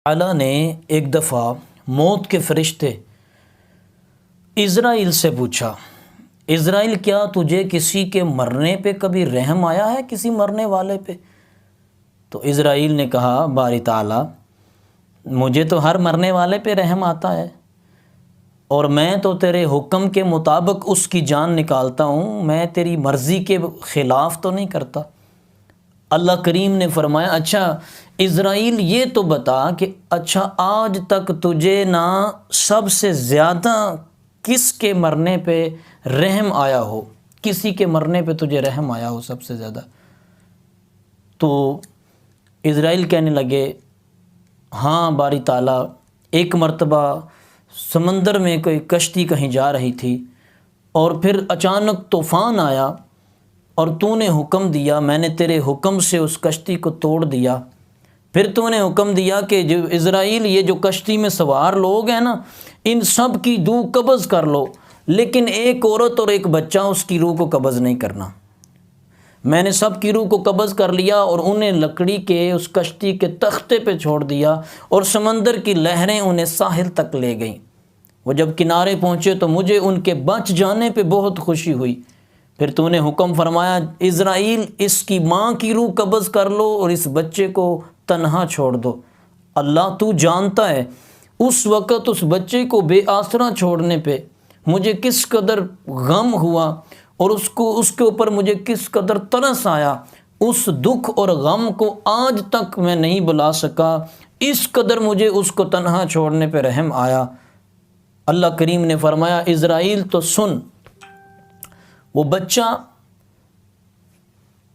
تعالیٰ نے ایک دفعہ موت کے فرشتے اسرائیل سے پوچھا، اسرائیل کیا تجھے کسی کے مرنے پہ کبھی رحم آیا ہے، کسی مرنے والے پہ؟ تو اسرائیل نے کہا، باری تعالیٰ مجھے تو ہر مرنے والے پہ رحم آتا ہے، اور میں تو تیرے حکم کے مطابق اس کی جان نکالتا ہوں، میں تیری مرضی کے خلاف تو نہیں کرتا۔ اللہ کریم نے فرمایا، اچھا اسرائیل یہ تو بتا کہ اچھا آج تک تجھے نہ سب سے زیادہ کس کے مرنے پہ رحم آیا ہو، کسی کے مرنے پہ تجھے رحم آیا ہو سب سے زیادہ؟ تو اسرائیل کہنے لگے، ہاں باری تعالیٰ، ایک مرتبہ سمندر میں کوئی کشتی کہیں جا رہی تھی اور پھر اچانک طوفان آیا اور تو نے حکم دیا، میں نے تیرے حکم سے اس کشتی کو توڑ دیا، پھر تو نے حکم دیا کہ جو اسرائیل یہ جو کشتی میں سوار لوگ ہیں نا، ان سب کی روح قبض کر لو، لیکن ایک عورت اور ایک بچہ اس کی روح کو قبض نہیں کرنا۔ میں نے سب کی روح کو قبض کر لیا اور انہیں لکڑی کے اس کشتی کے تختے پہ چھوڑ دیا، اور سمندر کی لہریں انہیں ساحل تک لے گئیں۔ وہ جب کنارے پہنچے تو مجھے ان کے بچ جانے پہ بہت خوشی ہوئی۔ پھر تو نے حکم فرمایا، اسرائیل اس کی ماں کی روح قبض کر لو اور اس بچے کو تنہا چھوڑ دو۔ اللہ تو جانتا ہے اس وقت اس بچے کو بے آسرا چھوڑنے پہ مجھے کس قدر غم ہوا اور اس کے اوپر مجھے کس قدر ترس آیا۔ اس دکھ اور غم کو آج تک میں نہیں بھلا سکا، اس قدر مجھے اس کو تنہا چھوڑنے پہ رحم آیا۔ اللہ کریم نے فرمایا، اسرائیل تو سن، وہ بچہ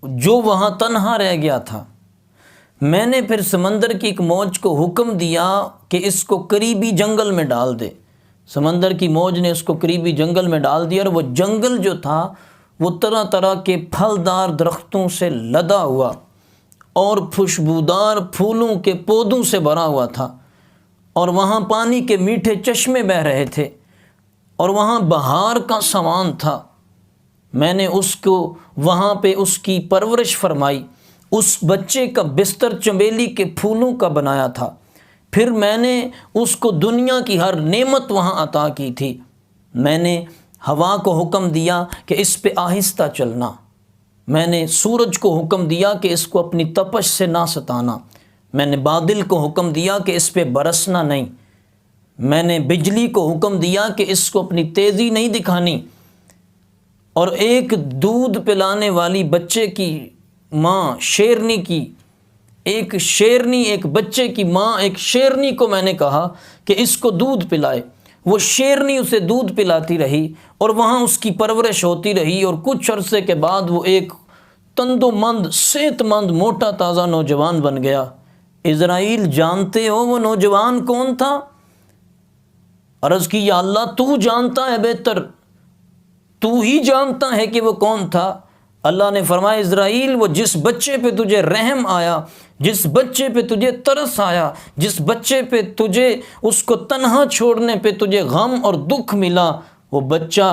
جو وہاں تنہا رہ گیا تھا، میں نے پھر سمندر کی ایک موج کو حکم دیا کہ اس کو قریبی جنگل میں ڈال دے۔ سمندر کی موج نے اس کو قریبی جنگل میں ڈال دیا، اور وہ جنگل جو تھا وہ طرح طرح کے پھلدار درختوں سے لدا ہوا اور خوشبودار پھولوں کے پودوں سے بھرا ہوا تھا، اور وہاں پانی کے میٹھے چشمے بہہ رہے تھے، اور وہاں بہار کا سامان تھا۔ میں نے اس کو وہاں پہ اس کی پرورش فرمائی۔ اس بچے کا بستر چنبیلی کے پھولوں کا بنایا تھا۔ پھر میں نے اس کو دنیا کی ہر نعمت وہاں عطا کی تھی۔ میں نے ہوا کو حکم دیا کہ اس پہ آہستہ چلنا، میں نے سورج کو حکم دیا کہ اس کو اپنی تپش سے نہ ستانا، میں نے بادل کو حکم دیا کہ اس پہ برسنا نہیں، میں نے بجلی کو حکم دیا کہ اس کو اپنی تیزی نہیں دکھانی، اور ایک دودھ پلانے والی بچے کی ماں شیرنی کی ایک بچے کی ماں ایک شیرنی کو میں نے کہا کہ اس کو دودھ پلائے۔ وہ شیرنی اسے دودھ پلاتی رہی اور وہاں اس کی پرورش ہوتی رہی، اور کچھ عرصے کے بعد وہ ایک تند و مند، صحت مند، موٹا تازہ نوجوان بن گیا۔ اسرائیل جانتے ہو وہ نوجوان کون تھا؟ عرض کی، یا اللہ تو جانتا ہے بہتر، تو ہی جانتا ہے کہ وہ کون تھا۔ اللہ نے فرمایا، اسرائیل وہ جس بچے پہ تجھے رحم آیا، جس بچے پہ تجھے ترس آیا، جس بچے پہ تجھے اس کو تنہا چھوڑنے پہ تجھے غم اور دکھ ملا، وہ بچہ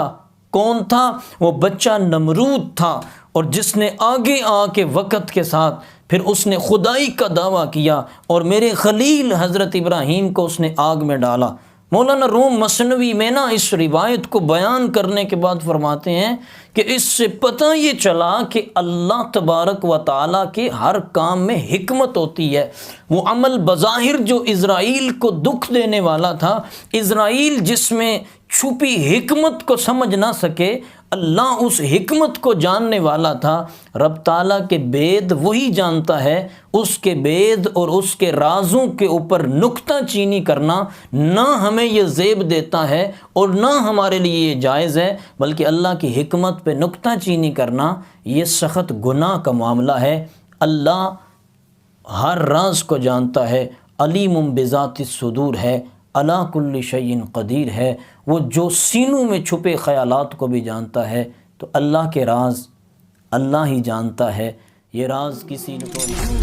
کون تھا؟ وہ بچہ نمرود تھا، اور جس نے آگے آ کے وقت کے ساتھ پھر اس نے خدائی کا دعویٰ کیا، اور میرے خلیل حضرت ابراہیم کو اس نے آگ میں ڈالا۔ مولانا روم مثنوی میں نا اس روایت کو بیان کرنے کے بعد فرماتے ہیں کہ اس سے پتہ یہ چلا کہ اللہ تبارک و تعالیٰ کے ہر کام میں حکمت ہوتی ہے۔ وہ عمل بظاہر جو اسرائیل کو دکھ دینے والا تھا، اسرائیل جس میں چھپی حکمت کو سمجھ نہ سکے، اللہ اس حکمت کو جاننے والا تھا۔ رب تعالیٰ کے بید وہی جانتا ہے، اس کے بید اور اس کے رازوں کے اوپر نکتہ چینی کرنا نہ ہمیں یہ زیب دیتا ہے اور نہ ہمارے لیے یہ جائز ہے، بلکہ اللہ کی حکمت پہ نکتہ چینی کرنا یہ سخت گناہ کا معاملہ ہے۔ اللہ ہر راز کو جانتا ہے، علیم بذات الصدور ہے، علی کل شیء قدیر ہے۔ وہ جو سینوں میں چھپے خیالات کو بھی جانتا ہے، تو اللہ کے راز اللہ ہی جانتا ہے، یہ راز کسی کو نہیں۔